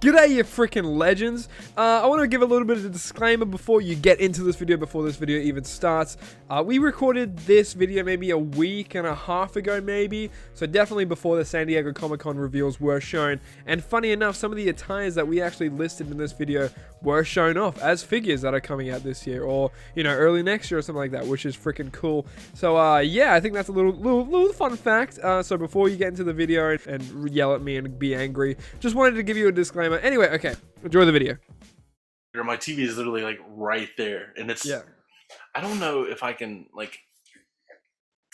G'day, you freaking legends. I want to give a little bit of a disclaimer before you get into this video, before this video even starts. We recorded this video maybe a week and a half ago, maybe. So definitely before the San Diego Comic-Con reveals were shown. And funny enough, some of the attires that we actually listed in this video were shown off as figures that are coming out this year, or, you know, early next year or something like that, which is freaking cool. So, yeah, I think that's a little fun fact. So before you get into the video and yell at me and be angry, just wanted to give you a disclaimer. Anyway, okay, enjoy the video. My TV is literally like right there, and it's I don't know if I can like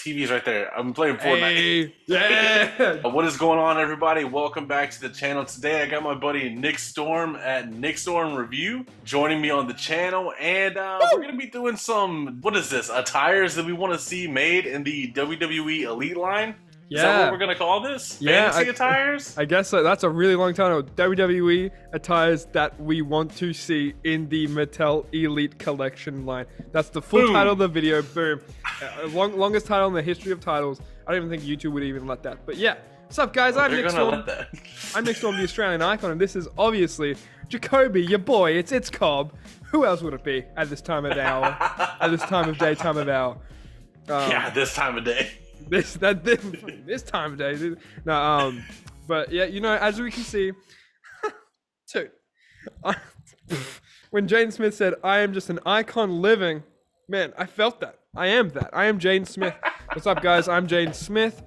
TV's right there. I'm playing Fortnite. Hey, yeah. What is going on, everybody? Welcome back to the channel. Today I got my buddy Nick Storm at Nick Storm Review joining me on the channel, and we're gonna be doing some, what is this, attires that we want to see made in the WWE Elite line. Is that what we're gonna call this? Fantasy attires? I guess so. That's a really long title. WWE attires that we want to see in the Mattel Elite Collection line. That's the full title of the video. Boom. Longest title in the history of titles. I don't even think YouTube would even let that. But yeah. What's up, guys? I'm Nick Storm. I'm Nick Storm, the Australian icon, and this is obviously Jacoby, your boy. It's ItzCobb. Who else would it be at this time of hour? At this time of day, time of hour? Yeah, this time of day. This time of day, dude. No, but yeah, you know, as we can see, dude, when Jaden Smith said, "I am just an icon living," man, I felt that. I am that. I am Jaden Smith. What's up, guys? I'm Jaden Smith.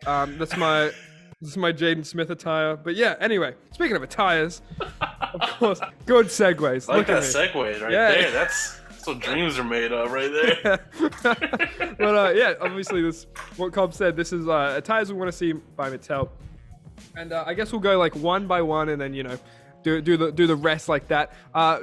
This is my Jaden Smith attire. But yeah, anyway, speaking of attires, of course, good segues. I like that segue right there. That's what dreams are made of right there. But yeah, obviously this, what Cobb said, this is attires we want to see by Mattel. And I guess we'll go like one by one and then, you know, do the rest like that.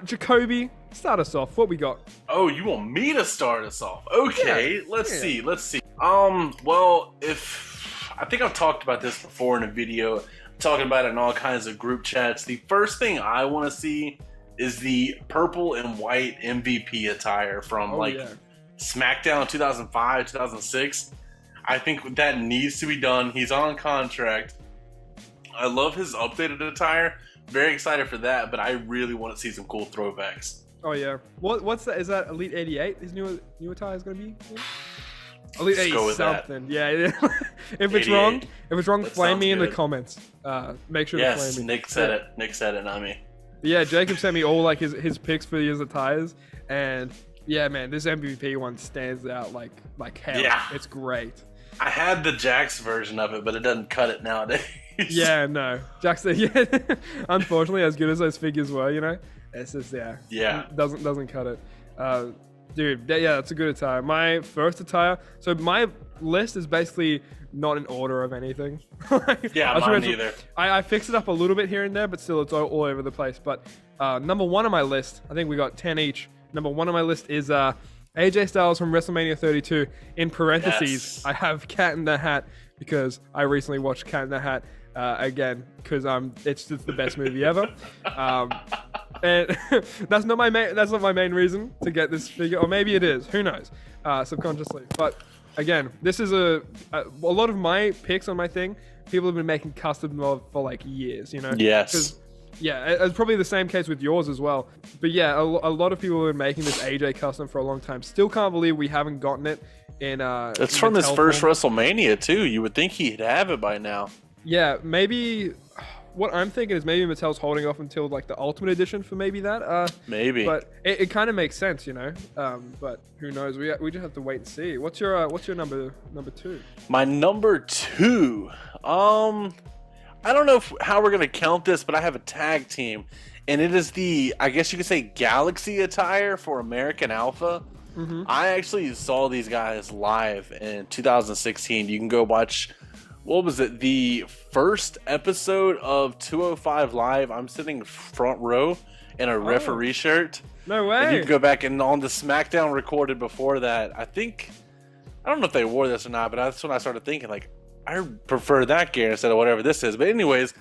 Jacoby, start us off. What we got? Oh, you want me to start us off? Okay, let's see. Well, I think I've talked about this before in a video, talking about it in all kinds of group chats. The first thing I want to see is the purple and white MVP attire from SmackDown 2005, 2006. I think that needs to be done. He's on contract. I love his updated attire. Very excited for that, but I really want to see some cool throwbacks. Oh yeah. What's that? Is that Elite 88? His new attire is gonna be? Elite 80 something. Yeah. If it's wrong, flame me in the comments. Make sure to flame me. Nick said it. Nick said it, not me. Yeah, Jacob sent me all like his picks for his attires, and yeah, man, this MVP one stands out like hell. Yeah, it's great. I had the Jax version of it, but it doesn't cut it nowadays. Yeah, no, Jax. Yeah, unfortunately, as good as those figures were, you know, it's just doesn't cut it. Dude, yeah, that's a good attire. My first attire. So my list is basically not in order of anything. Yeah, mine neither. I fixed it up a little bit here and there, but still it's all over the place. But number one on my list, I think we got 10 each. Number one on my list is AJ Styles from WrestleMania 32. In parentheses, I have Cat in the Hat because I recently watched Cat in the Hat again because it's just the best movie ever. And that's not my main reason to get this figure, or maybe it is. Who knows? Subconsciously, but. Again, this is a lot of my picks on my thing. People have been making custom of for like years, you know. Yes. Yeah, it's probably the same case with yours as well. But yeah, a lot of people have been making this AJ custom for a long time. Still can't believe we haven't gotten it in. It's from his first WrestleMania too. You would think he'd have it by now. Yeah, maybe. What I'm thinking is maybe Mattel's holding off until like the Ultimate Edition for maybe that. Maybe. But it kind of makes sense, you know. But who knows? We just have to wait and see. What's your number two? My number two. I don't know how we're gonna count this, but I have a tag team, and it is the, I guess you could say, Galaxy attire for American Alpha. Mm-hmm. I actually saw these guys live in 2016. You can go watch. What was it? The first episode of 205 Live. I'm sitting front row in a referee shirt. No way. And you can go back and on the SmackDown recorded before that. I don't know if they wore this or not, but that's when I started thinking, like, I prefer that gear instead of whatever this is. But anyways,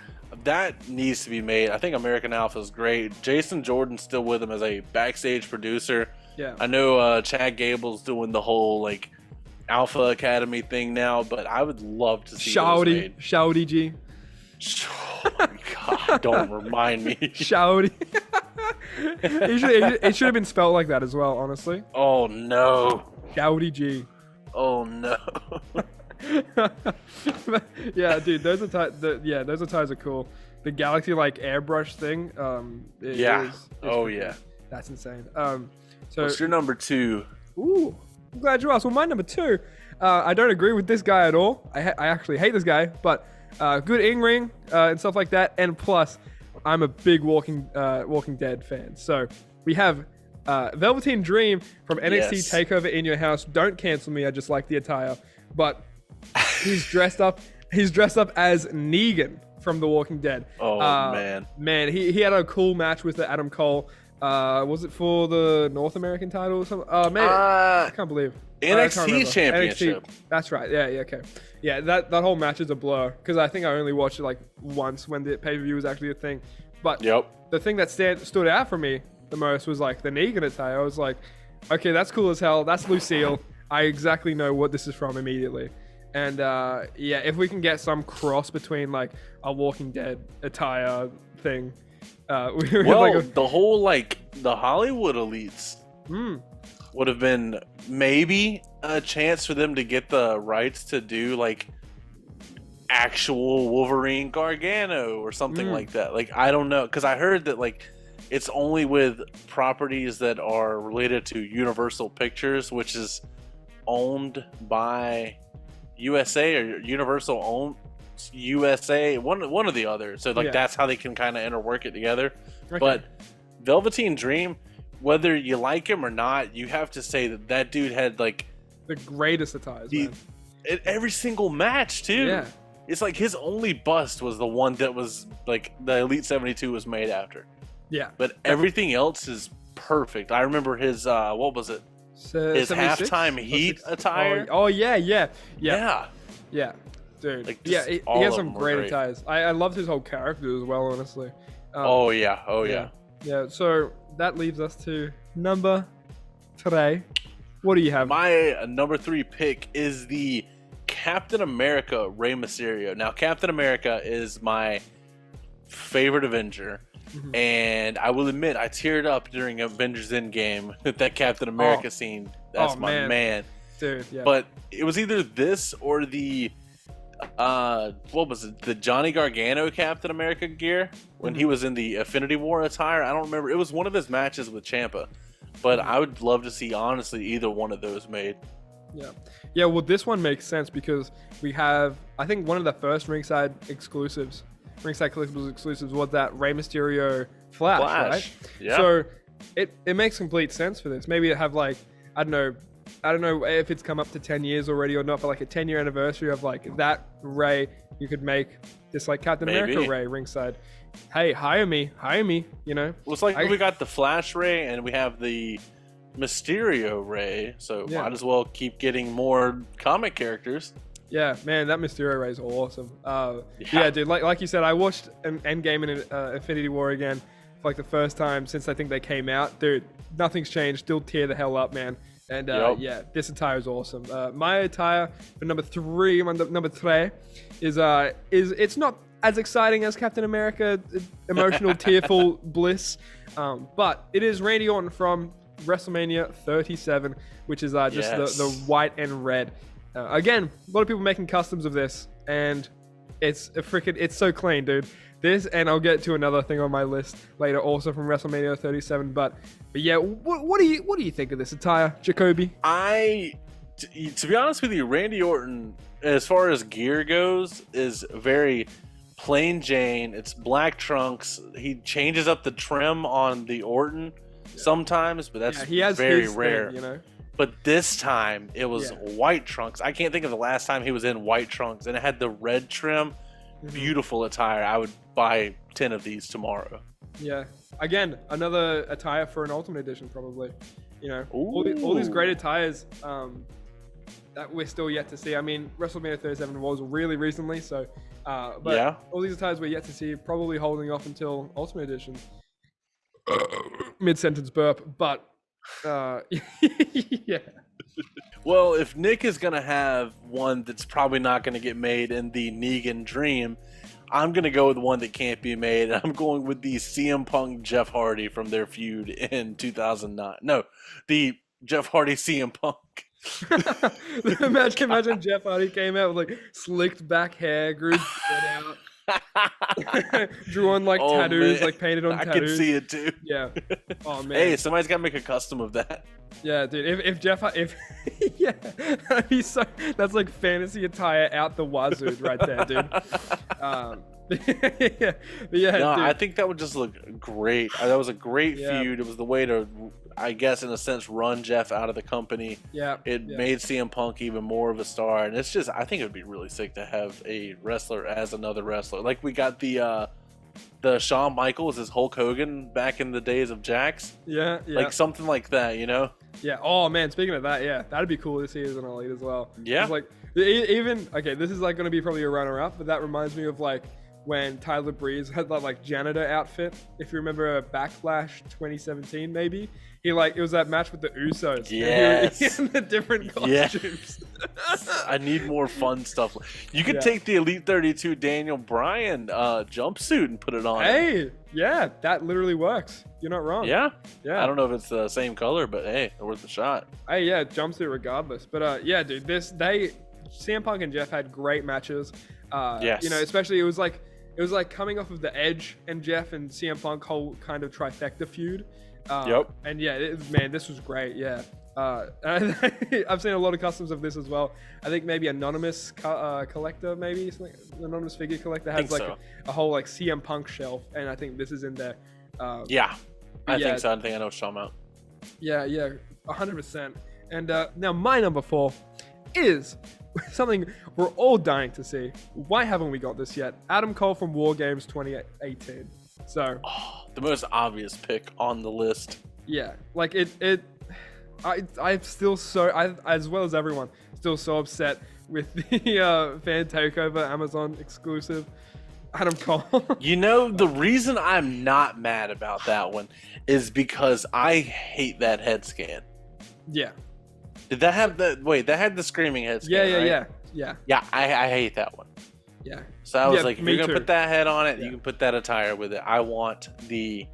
that needs to be made. I think American Alpha is great. Jason Jordan's still with him as a backstage producer. Yeah. I know Chad Gable's doing the whole, like, Alpha Academy thing now, but I would love to see Shouty G. Oh, God, don't remind me. Shouty. It should have been spelled like that as well, honestly. Oh no. Shouty G. Oh no. Yeah, dude, those attires are cool. The Galaxy like airbrush thing. Yeah. Oh yeah. yeah. That's insane. So What's your number 2? Ooh, I'm glad you asked. Well, my number 2. I don't agree with this guy at all. I actually hate this guy, but good in-ring and stuff like that. And plus, I'm a big Walking Dead fan. So we have Velveteen Dream from NXT Takeover in Your House. Don't cancel me. I just like the attire. But he's dressed up. He's dressed up as Negan from The Walking Dead. Oh man. He had a cool match with the Adam Cole. Was it for the North American title or something? Man, I can't believe. NXT Championship. NXT, that's right. Yeah, okay. Yeah, that whole match is a blur because I think I only watched it like once when the pay-per-view was actually a thing. But the thing that stood out for me the most was like the Negan attire. I was like, okay, that's cool as hell. That's Lucille. I exactly know what this is from immediately. And yeah, if we can get some cross between like a Walking Dead attire thing. The whole like the Hollywood elites would have been maybe a chance for them to get the rights to do like actual Wolverine Gargano or something like that. Like I don't know, because I heard that like it's only with properties that are related to Universal Pictures, which is owned by USA or Universal owned USA, one or the other. So like that's how they can kind of interwork it together. Okay. But Velveteen Dream, whether you like him or not, you have to say that dude had like the greatest attires, man. Every single match too. Yeah. It's like his only bust was the one that was like the Elite 72 was made after. Yeah. But everything else is perfect. I remember his what was it? His 76? Halftime Heat attire. Oh yeah. Dude. Like, he has some great attires. I loved his whole character as well, honestly. Yeah, so that leaves us to number 3. What do you have? My number 3 pick is the Captain America Rey Mysterio. Now, Captain America is my favorite Avenger. And I will admit, I teared up during Avengers Endgame with that Captain America scene. That's my man. Dude, yeah. But it was either this or the what was it? The Johnny Gargano Captain America gear when he was in the Infinity War attire. I don't remember. It was one of his matches with Ciampa. But I would love to see, honestly, either one of those made. Yeah, well, this one makes sense because we have, I think, one of the first Ringside Collectibles exclusives was that Rey Mysterio Flash, right? Yeah. So it makes complete sense for this. Maybe have like, I don't know if it's come up to 10 years already or not, but like a 10-year anniversary of like that Rey, you could make this like Captain America Rey ringside. Hey, hire me, you know? Well, it's like we got the Flash Rey and we have the Mysterio Rey, so might as well keep getting more comic characters. Yeah, man, that Mysterio Rey is awesome. Yeah, dude, like you said, I watched Endgame and Infinity War again for like the first time since I think they came out. Dude, nothing's changed. Still tear the hell up, man. And yeah, this attire is awesome. My attire for number 3 is it's not as exciting as Captain America, emotional, tearful bliss, but it is Randy Orton from WrestleMania 37, which is just the white and red. Again, a lot of people making customs of this, and it's so clean, dude. This, and I'll get to another thing on my list later, also from WrestleMania 37. But yeah, what do you think of this attire, Jacoby? To be honest with you, Randy Orton, as far as gear goes, is very plain Jane. It's black trunks. He changes up the trim on the Orton sometimes, but that's very rare. Thing, you know. But this time it was white trunks. I can't think of the last time he was in white trunks, and it had the red trim. Beautiful attire. I would buy 10 of these tomorrow. Yeah. Again, another attire for an Ultimate Edition, probably. You know, all these great attires that we're still yet to see. I mean, WrestleMania 37 was really recently, so but all these attires we're yet to see, probably holding off until Ultimate Edition. Mid-sentence burp, but yeah. Well, if Nick is going to have one that's probably not going to get made in the Negan Dream, I'm gonna go with one that can't be made. I'm going with the CM Punk Jeff Hardy from their feud in 2009. No, the Jeff Hardy CM Punk. Imagine Jeff Hardy came out with like slicked back hair, grew his beard out, drew on like Oh, tattoos, man. like painted on I tattoos. can see it too. Yeah. Oh man. Hey, somebody's gotta make a custom of that. Yeah, dude. If yeah, that'd be so. That's like fantasy attire out the wazoo right there, dude. Yeah, No, dude. I think that would just look great. That was a great feud. It was the way to, I guess, in a sense, run Jeff out of the company. Yeah. It made CM Punk even more of a star, and it's just, I think it would be really sick to have a wrestler as another wrestler. Like we got the Shawn Michaels as Hulk Hogan back in the days of Jax. Yeah. Like something like that, you know? Yeah. Oh man, speaking of that, yeah, that'd be cool to see as an elite as well. Yeah. It's like even okay, this is like gonna be probably a runner-up, but that reminds me of like when Tyler Breeze had that like janitor outfit. If you remember Backlash 2017, maybe it was that match with the Usos. Yes. And he in the different costumes. I need more fun stuff. You could take the Elite 32 Daniel Bryan jumpsuit and put it on. Hey, yeah, that literally works. You're not wrong. Yeah. Yeah. I don't know if it's the same color, but hey, they're worth a shot. Hey, yeah, jumpsuit regardless. But yeah, dude, CM Punk and Jeff had great matches. Yes. You know, especially it was like coming off of the Edge and Jeff and CM Punk whole kind of trifecta feud. Yep. And yeah, man, this was great. Yeah. I've seen a lot of customs of this as well. I think maybe Anonymous Collector, maybe Anonymous Figure Collector has like a whole like CM Punk shelf, and I think this is in there. Yeah, I think so. I think I know what you're talking about. Yeah, 100%. And now my number 4 is something we're all dying to see. Why haven't we got this yet? Adam Cole from War Games 2018. So, the most obvious pick on the list. Yeah, like I'm still so, as well as everyone, still so upset with the fan takeover Amazon exclusive Adam Cole. You know, the reason I'm not mad about that one is because I hate that head scan. Yeah. Did that have the that had the screaming head scan? Yeah. Yeah, I hate that one. Yeah. So I was like, if you're gonna too. put that head on it, you can put that attire with it. I want the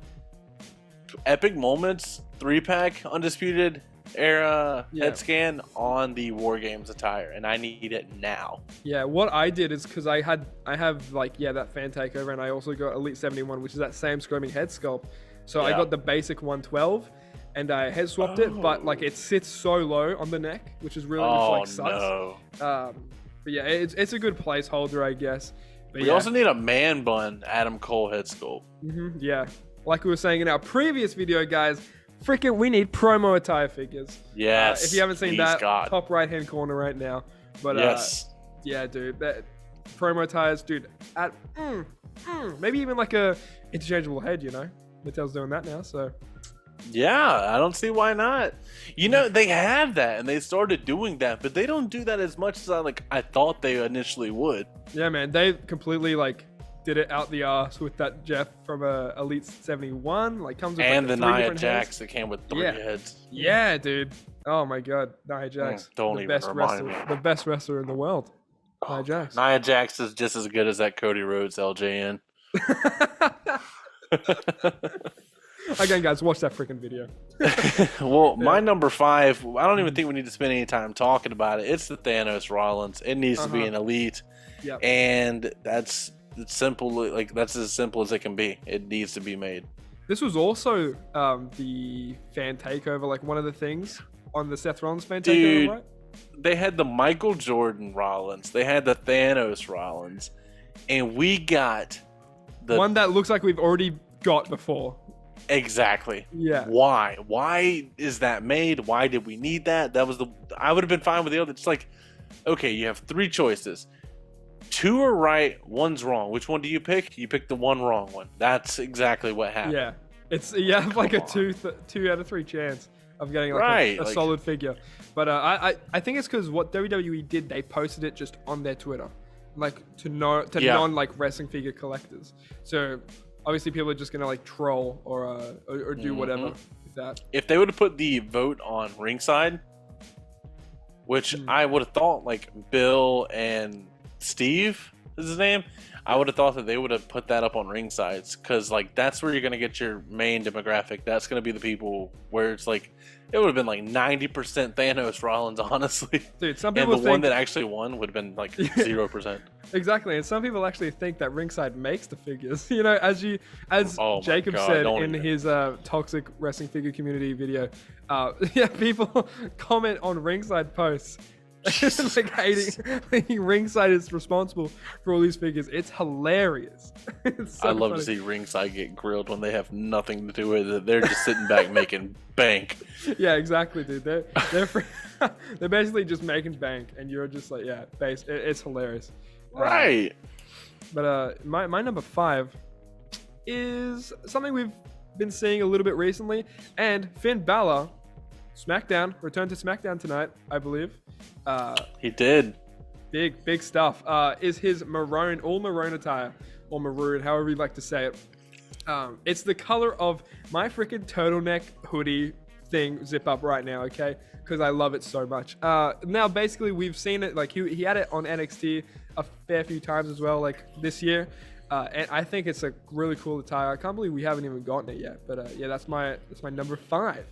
Epic Moments 3-pack Undisputed Era head scan on the War Games attire, and I need it now. Yeah, what I did is because I have like that fan takeover, and I also got Elite 71, which is that same screaming head sculpt. So I got the basic 112, and I head swapped it, but like it sits so low on the neck, which is really sucks. No. But yeah, it's a good placeholder, I guess. But we also need a man bun Adam Cole head sculpt. Yeah, like we were saying in our previous video, guys. Freaking, we need promo attire figures. Yes. If you haven't seen that, top right-hand corner right now. But yeah, dude, that promo attires, dude. At maybe even like a interchangeable head. You know, Mattel's doing that now, so. Yeah, I don't see why not. You know, they have that, and they started doing that, but they don't do that as much as I thought they initially would. Yeah, man, they completely did it out the arse with that Jeff from Elite 71. Like comes with and like, the Nia Jax heads. that came with 3 heads. Yeah, dude. Oh my God, Nia Jax. Don't even remind me. The best wrestler in the world. Nia Jax. Nia Jax is just as good as that Cody Rhodes LJN. Again, guys, watch that freaking video. Well, my number 5, I don't even think we need to spend any time talking about it. It's the Thanos Rollins. It needs to be an elite. Yep. And it's simple. Like, that's as simple as it can be. It needs to be made. This was also the fan takeover, like one of the things on the Seth Rollins fan takeover, right? They had the Michael Jordan Rollins. They had the Thanos Rollins. And we got the one that looks like we've already got before. Exactly. Yeah. Why? Why is that made? Why did we need that? I would have been fine with the other. It's like, okay, you have 3 choices. 2 are right, 1's wrong. Which one do you pick? You pick the 1 wrong one. That's exactly what happened. Yeah. You have like a 2 out of 3 chance of getting like a solid figure. But I think it's because what WWE did, they posted it just on their Twitter, like to non like wrestling figure collectors. So obviously people are just gonna like troll or do whatever with that. If they would have put the vote on Ringside, which I would have thought like Bill and Steve is his name, I would have thought that they would have put that up on Ringsides, because like that's where you're gonna get your main demographic. That's gonna be the people where it's like it would have been like 90% Thanos Rollins, honestly. Dude, some And people the one that actually won would have been like 0%. Exactly, and some people actually think that Ringside makes the figures. You know, as Oh my Jacob God, said don't in even. his toxic wrestling figure community video, yeah, people comment on Ringside posts. Jesus like Christ. hating Ringside is responsible for all these figures. It's hilarious. It's so I love to funny. see Ringside get grilled when they have nothing to do with it. They're just sitting back making bank. Yeah, exactly, dude. They're they're basically just making bank, and you're just like, yeah, it's hilarious. Right. But my number 5 is something we've been seeing a little bit recently, and Finn Balor, SmackDown, returned to SmackDown tonight, I believe. He did. Big stuff. Is his all maroon attire, or maroon, however you'd like to say it. It's the color of my freaking turtleneck hoodie thing zip up right now, okay? Because I love it so much. Now, basically, we've seen it, like, he had it on NXT a fair few times as well, like, this year. And I think it's a really cool attire. I can't believe we haven't even gotten it yet. But, yeah, that's my number 5.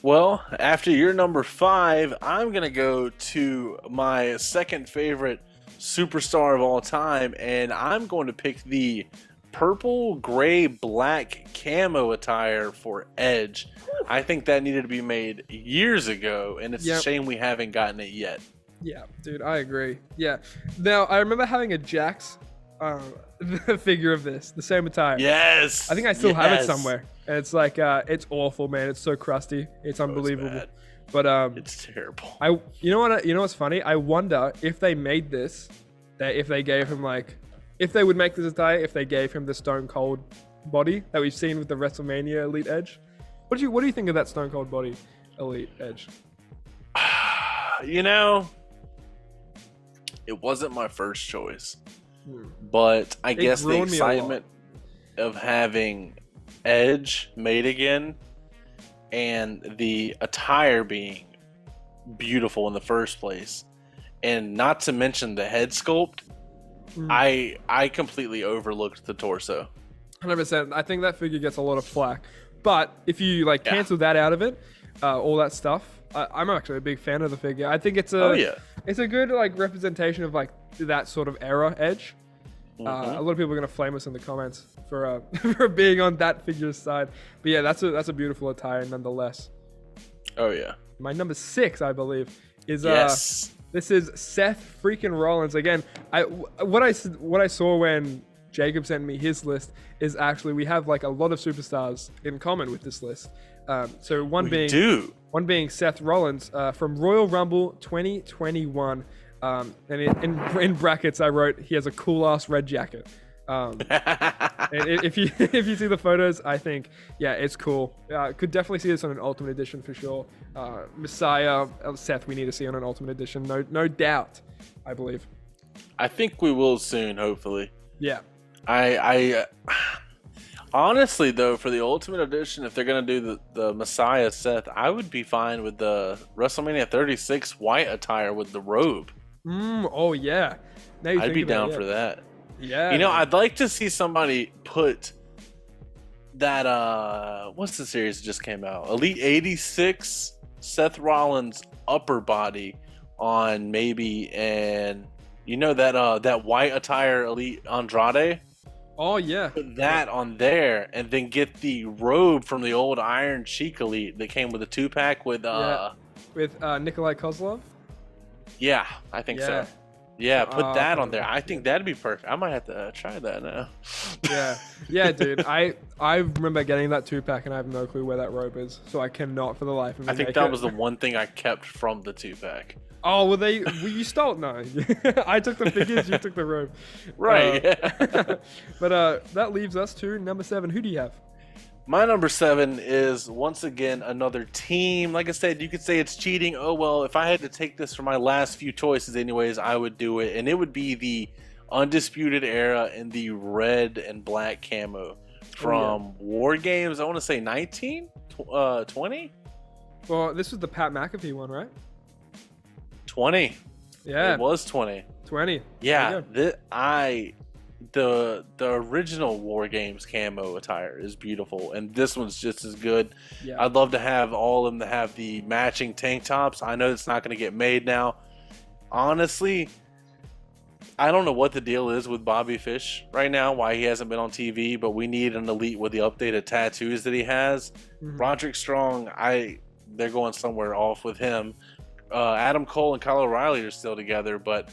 Well, after your number 5, I'm going to go to my second favorite superstar of all time, and I'm going to pick the purple, gray, black camo attire for Edge. I think that needed to be made years ago, and it's a shame we haven't gotten it yet. Yeah, dude, I agree. Yeah. Now, I remember having a Jax figure of this, the same attire. Yes! I think I still have it somewhere. And it's like, it's awful, man. It's so crusty. It's unbelievable. But it's terrible. You know what's funny? I wonder if they made this, that if they gave him like, if they would make this attire, if they gave him the Stone Cold body that we've seen with the WrestleMania Elite Edge. What do you think of that Stone Cold body Elite Edge? You know, it wasn't my first choice, but I guess the excitement of having Edge made again and the attire being beautiful in the first place, and not to mention the head sculpt, I completely overlooked the torso. 100%. I think that figure gets a lot of flack, but if you like cancel that out of it, all that stuff, I'm actually a big fan of the figure. I think it's it's a good like representation of like that sort of era Edge. A lot of people are gonna flame us in the comments for for being on that figure's side, but yeah, that's a beautiful attire nonetheless. Oh yeah. My number 6, I believe, is this is Seth freaking Rollins again. What I saw when Jacob sent me his list is actually we have like a lot of superstars in common with this list. So one being Seth Rollins from Royal Rumble 2021. And in brackets, I wrote he has a cool ass red jacket. And if you see the photos, I think it's cool. Could definitely see this on an Ultimate Edition for sure. Messiah Seth, we need to see on an Ultimate Edition, no doubt. I believe. I think we will soon, hopefully. Yeah. I honestly though, for the Ultimate Edition, if they're gonna do the Messiah Seth, I would be fine with the WrestleMania 36 white attire with the robe. Oh yeah. I'd be down for that. Yeah. You know, I'd like to see somebody put that what's the series that just came out? Elite 86 Seth Rollins upper body on maybe, and you know that white attire Elite Andrade? Oh yeah. Put that on there and then get the robe from the old Iron Sheik Elite that came with a 2-pack with Nikolai Kozlov? Yeah, I think so. Yeah, put that on there. I think that'd be perfect. I might have to try that now. Yeah, dude. I remember getting that 2-pack and I have no clue where that robe is, so I cannot for the life of me. I think that was the one thing I kept from the 2-pack. Oh, well, you stole? No, I took the figures, you took the robe. Right. But that leaves us to number 7. Who do you have? My number 7 is once again another team. Like I said, you could say it's cheating. Oh well, if I had to take this for my last few choices anyways, I would do it. And it would be the Undisputed Era in the red and black camo from War Games. I want to say 19? 20? Well, this was the Pat McAfee one, right? 20. Yeah. It was 20. 20. Yeah. the original War Games camo attire is beautiful, and this one's just as good. Yeah. I'd love to have all of them to have the matching tank tops. I know it's not going to get made now. Honestly, I don't know what the deal is with Bobby Fish right now, why he hasn't been on TV, but we need an elite with the updated tattoos that he has. Roderick Strong, they're going somewhere off with him. Adam Cole and Kyle O'Reilly are still together, but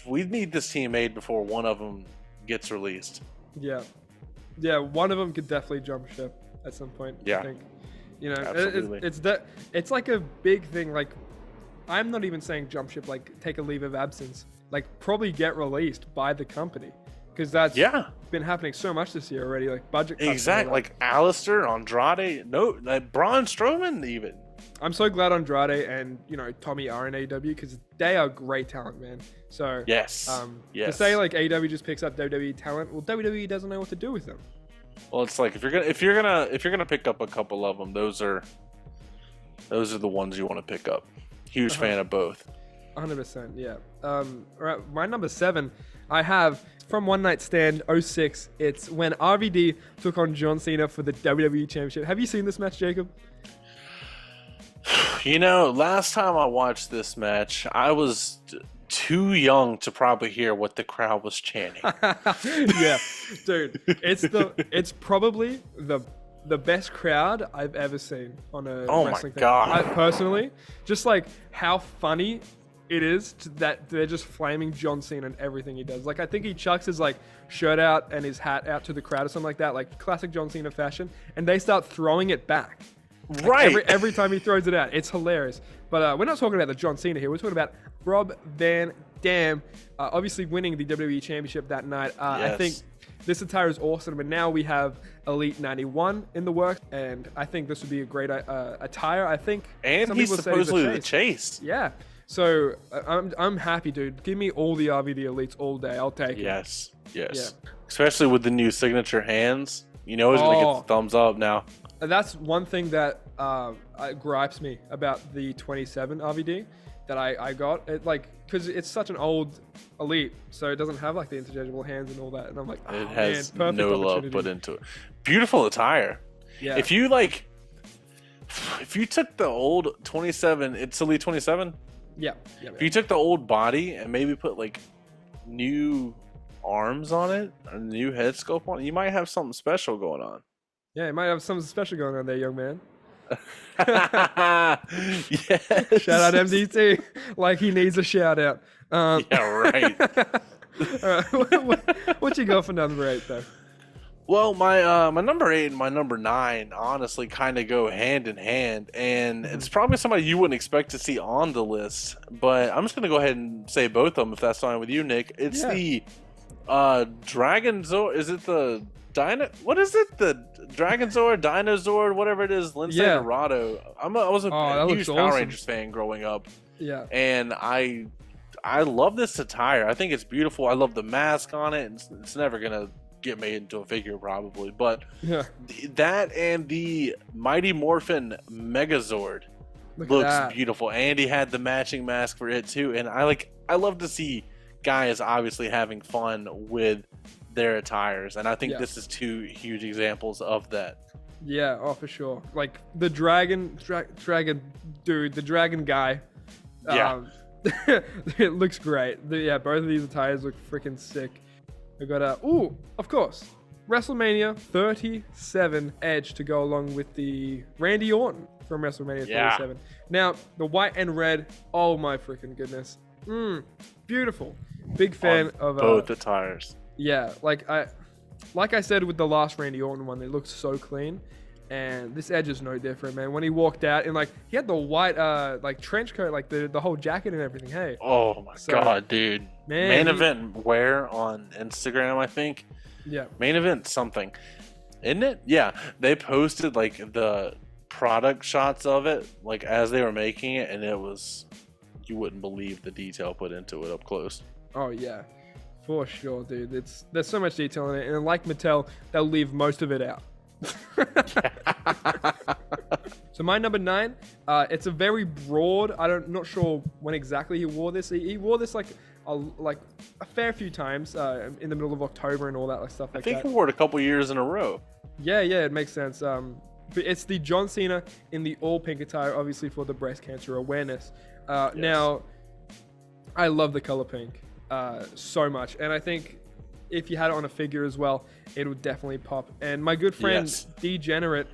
we need this team made before one of them gets released. Yeah, one of them could definitely jump ship at some point. Yeah, I think. You know, absolutely. It's like a big thing. Like, I'm not even saying jump ship, like take a leave of absence. Like, probably get released by the company, because that's been happening so much this year already. Like budget cuts. Exactly, like Alistair, Andrade, like Braun Strowman even. I'm so glad Andrade and Tommy are in AEW, because they are great talent, man. So yes, to say like AEW just picks up WWE talent, well, WWE doesn't know what to do with them. Well, it's like if you're gonna pick up a couple of them, those are the ones you want to pick up. Huge fan of both. 100%, yeah. All right, my number 7, I have from One Night Stand 06. It's when RVD took on John Cena for the WWE Championship. Have you seen this match, Jacob? Last time I watched this match, I was too young to probably hear what the crowd was chanting. Yeah, dude, it's probably the best crowd I've ever seen on a wrestling thing. God. Personally, just like how funny it is that they're just flaming John Cena and everything he does. Like, I think he chucks his like shirt out and his hat out to the crowd or something like that, like classic John Cena fashion, and they start throwing it back. Right. Like every time he throws it out, it's hilarious. But we're not talking about the John Cena here. We're talking about Rob Van Dam, obviously winning the WWE Championship that night. Yes. I think this attire is awesome, and now we have Elite 91 in the works, and I think this would be a great attire. I think, and he's supposedly the Chase. Yeah. So I'm happy, dude. Give me all the RVD Elites all day. I'll take it. Yes. Yeah. Especially with the new signature hands. He's gonna get the thumbs up now. That's one thing that gripes me about the 27 RVD that I got. Because it's such an old Elite, so it doesn't have like the interchangeable hands and all that. And I'm like, it has man, no love put into it. Beautiful attire. Yeah. If you took the old 27, it's Elite 27. Yeah. If you took the old body and maybe put like new arms on it, a new head sculpt on it, you might have something special going on. Yeah, you might have something special going on there, young man. Yes. Shout out MDT, like he needs a shout out. Yeah, right. All right. What you got for number 8 though? Well, my number 8 and my number 9 honestly kind of go hand in hand, and it's probably somebody you wouldn't expect to see on the list, but I'm just gonna go ahead and say both of them if that's fine with you, Nick. It's the Dragon Zord. Is it the What is it? The Dragon Zord, Dinozord, whatever it is. Lindsay Dorado. I was a huge Power Rangers fan growing up. Yeah, and I love this attire. I think it's beautiful. I love the mask on it. It's never gonna get made into a figure probably, but that and the Mighty Morphin Megazord looks beautiful, and he had the matching mask for it too. And I love to see guys obviously having fun with their attires, and I think this is 2 huge examples of that. Yeah, for sure. Like the dragon dude, the dragon guy. It looks great. Both of these attires look freaking sick. We got of course, WrestleMania 37 Edge to go along with the Randy Orton from WrestleMania 37. Now, the white and red, oh my freaking goodness. Beautiful. Big fan of both attires. Yeah, like I said with the last Randy Orton one, they looked so clean. And this Edge is no different, man. When he walked out and he had the white trench coat, like the whole jacket and everything. Hey. Oh my god, dude. Man, Main Event wear on Instagram, I think. Yeah. Main Event something. Isn't it? Yeah. They posted the product shots of it as they were making it, and it was, you wouldn't believe the detail put into it up close. Oh yeah. For sure, dude. There's so much detail in it, and like Mattel, they'll leave most of it out. So my number 9, it's a very broad. Not sure when exactly he wore this. He wore this like a fair few times in the middle of October and all that like stuff like I think that. he wore it a couple years in a row. Yeah, it makes sense. But it's the John Cena in the all pink attire, obviously for the breast cancer awareness. Yes. Now, I love the color pink so much, and I think if you had it on a figure as well, it would definitely pop. And my good friend Degenerate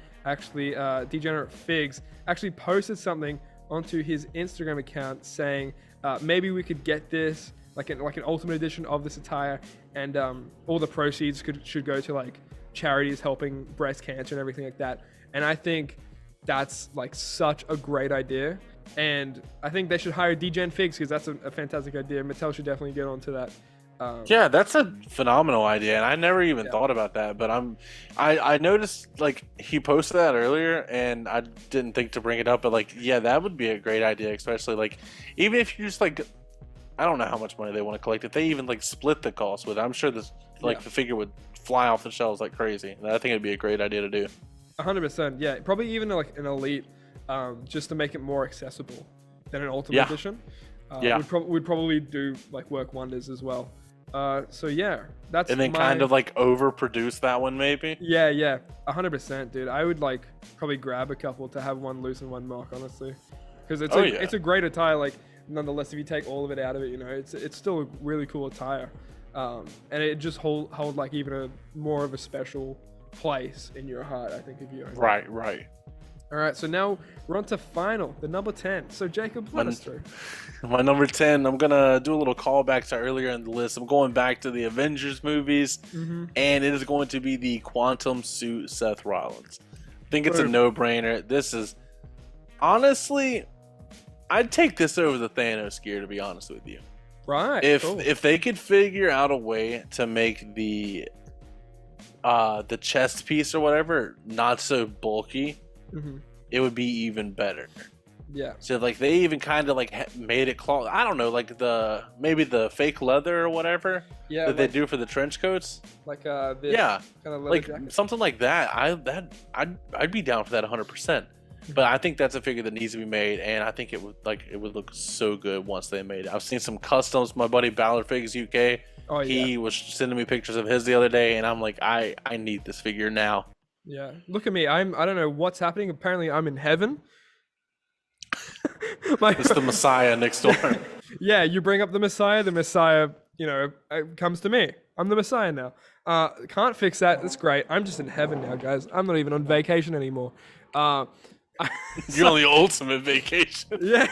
Figs actually posted something onto his Instagram account saying maybe we could get this like an ultimate edition of this attire, and all the proceeds should go to like charities helping breast cancer and everything like that. And I think that's like such a great idea, and I think they should hire Degen Figs because that's a fantastic idea. Mattel should definitely get onto that. Yeah, that's a phenomenal idea, and I never even thought about that. But I noticed like he posted that earlier, and I didn't think to bring it up. But like, yeah, that would be a great idea, especially like even if you just like, I don't know how much money they want to collect. If they even like split the cost with it, I'm sure this the figure would fly off the shelves like crazy. And I think it'd be a great idea to do. 100%, yeah. Probably even like an elite, just to make it more accessible than an ultimate edition. Would probably do like work wonders as well. So yeah, that's and then kind of like overproduce that one maybe. Yeah, 100%, dude. I would like probably grab a couple to have one loose and one mock, honestly, because it's a great attire. Like nonetheless, if you take all of it out of it, you know, it's still a really cool attire, and it just hold like even a more of a special place in your heart, I think, if you own it. Right. All right, so now we're on to final, the number 10. So Jacob, let us through. My number 10, I'm gonna do a little callback to earlier in the list. I'm going back to the Avengers movies, and it is going to be the Quantum Suit Seth Rollins. I think it's a no-brainer. This is honestly, I'd take this over the Thanos gear, to be honest with you. Right. If they could figure out a way to make the chest piece or whatever not so bulky, it would be even better. Yeah. So like they even kind of like made it cloth. I don't know, like maybe the fake leather or whatever that they do for the trench coats. Like this kind of like jacket. something like that. I'd be down for that 100%. But I think that's a figure that needs to be made, and I think it would look so good once they made it. I've seen some customs. My buddy Ballard Figs UK. He was sending me pictures of his the other day, and I'm like, I need this figure now. Yeah, look at me. I don't know what's happening. Apparently, I'm in heaven. It's the Messiah next door. Yeah, you bring up the Messiah, you know, comes to me. I'm the Messiah now. Can't fix that. That's great. I'm just in heaven now, guys. I'm not even on vacation anymore. You're on the ultimate vacation. Yeah.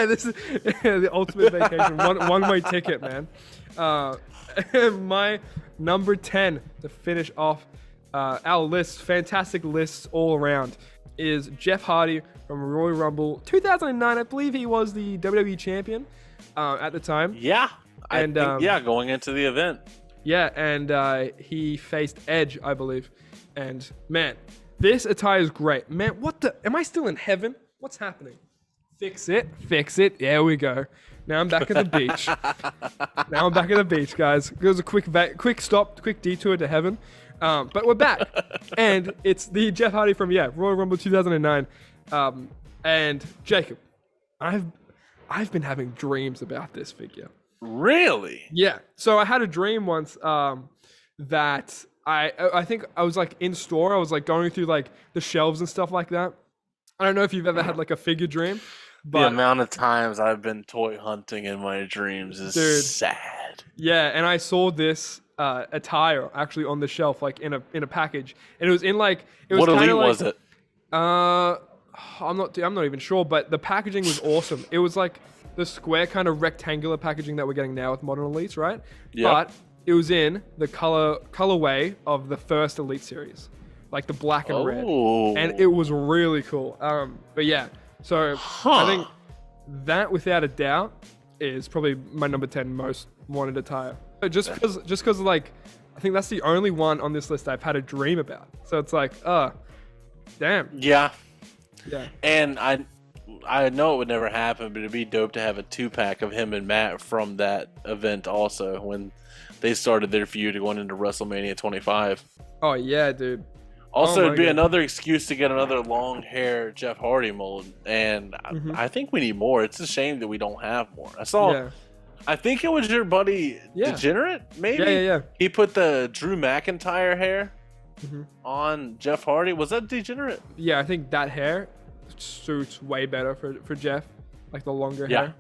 This is the ultimate vacation. One-way ticket, man. My number 10 to finish off our list, fantastic lists all around, is Jeff Hardy from Royal Rumble 2009. I believe he was the WWE champion at the time. Yeah, going into the event. Yeah, and he faced Edge, I believe. And man, this attire is great. Man, am I still in heaven? What's happening? Fix it. There we go. Now I'm back at the beach. Guys. It was a quick stop, quick detour to heaven. But we're back. And it's the Jeff Hardy from, Royal Rumble 2009. And Jacob, I've been having dreams about this figure. Really? Yeah. So I had a dream once that I think I was like in store. I was like going through like the shelves and stuff like that. I don't know if you've ever had like a figure dream. But the amount of times I've been toy hunting in my dreams is sad. Yeah, and I saw this attire actually on the shelf, like in a package, and it was in like what elite was it? I'm not even sure, but the packaging was awesome. It was like the square kind of rectangular packaging that we're getting now with modern elites, right? Yeah. But it was in the colorway of the first Elite series, like the black and red, and it was really cool. But yeah. So I think that, without a doubt, is probably my number 10 most wanted attire. Just because like I think that's the only one on this list I've had a dream about. So it's like, damn. Yeah. And I know it would never happen, but it'd be dope to have a 2-pack of him and Matt from that event also when they started their feud going into WrestleMania 25. Oh yeah, dude. Also, it'd be another excuse to get another long hair Jeff Hardy mold, and I think we need more. It's a shame that we don't have more. I saw I think it was your buddy Degenerate, maybe? Yeah. He put the Drew McIntyre hair on Jeff Hardy. Was that Degenerate? Yeah, I think that hair suits way better for Jeff. Like the longer hair.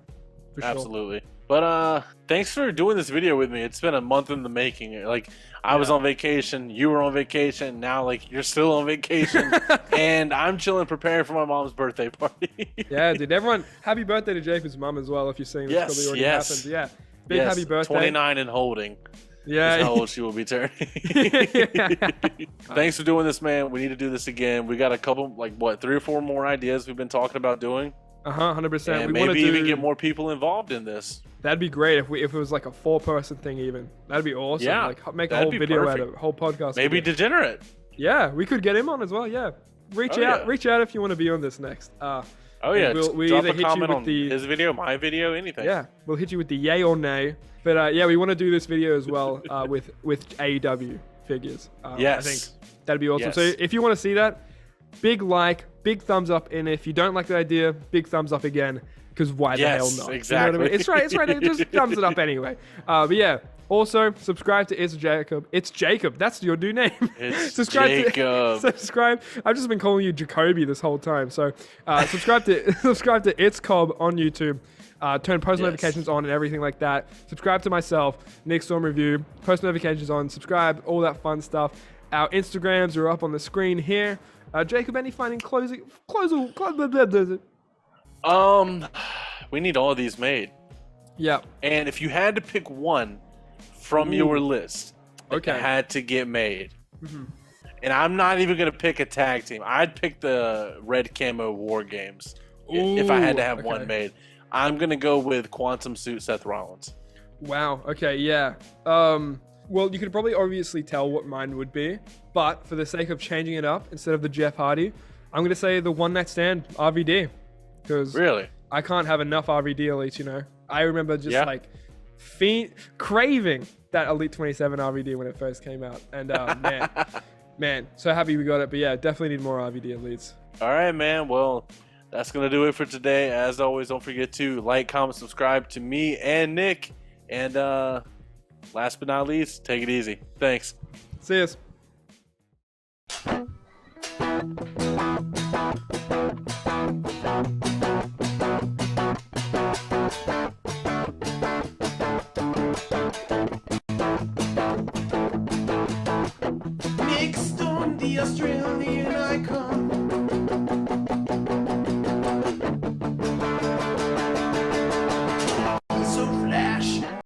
For sure. Absolutely. But thanks for doing this video with me. It's been a month in the making. Like I was on vacation, you were on vacation, now like you're still on vacation, and I'm chilling preparing for my mom's birthday party. Yeah, dude. Everyone, happy birthday to Jacob's mom as well. If you're seeing this, probably already happened. Yeah, big happy birthday. 29 and holding. Yeah, that's how old she will be turning. Thanks for doing this, man. We need to do this again. We got a couple, like what, 3 or 4 more ideas we've been talking about doing. 100%. And maybe even get more people involved in this. That'd be great if it was like a 4-person thing even. That'd be awesome. Yeah, like make a whole video out of it, a whole podcast. Maybe Degenerate. Yeah, we could get him on as well. Yeah, reach out if you want to be on this next. Oh yeah, we'll drop either a hit comment you with on the his video, my video, anything. Yeah, we'll hit you with the yay or nay. But yeah, we want to do this video as well with AEW figures. Yes, I think that'd be awesome. So if you want to see that, big like, big thumbs up, and if you don't like the idea, big thumbs up again. Because why the hell not? Exactly. You know what I mean? It's right. It just thumbs it up anyway. But yeah. Also, subscribe to ItzCobb. It's Jacob. That's your new name. It's subscribe Jacob. Subscribe. I've just been calling you Jacoby this whole time. So subscribe to ItzCobb on YouTube. Turn post notifications on and everything like that. Subscribe to myself, Nick Storm Review. Post notifications on. Subscribe. All that fun stuff. Our Instagrams are up on the screen here. Jacob, any final closing? We need all of these made. Yeah. And if you had to pick one from your list that had to get made, and I'm not even going to pick a tag team. I'd pick the Red Camo War Games if I had to have one made. I'm going to go with Quantum Suit Seth Rollins. Wow. Okay, yeah. Well, you could probably obviously tell what mine would be, but for the sake of changing it up, instead of the Jeff Hardy, I'm going to say the One Night Stand RVD. Because I can't have enough RVD elites, you know. I remember just like craving that Elite 27 RVD when it first came out. And man, so happy we got it. But yeah, definitely need more RVD elites. All right, man. Well, that's going to do it for today. As always, don't forget to like, comment, subscribe to me and Nick. And last but not least, take it easy. Thanks. See us.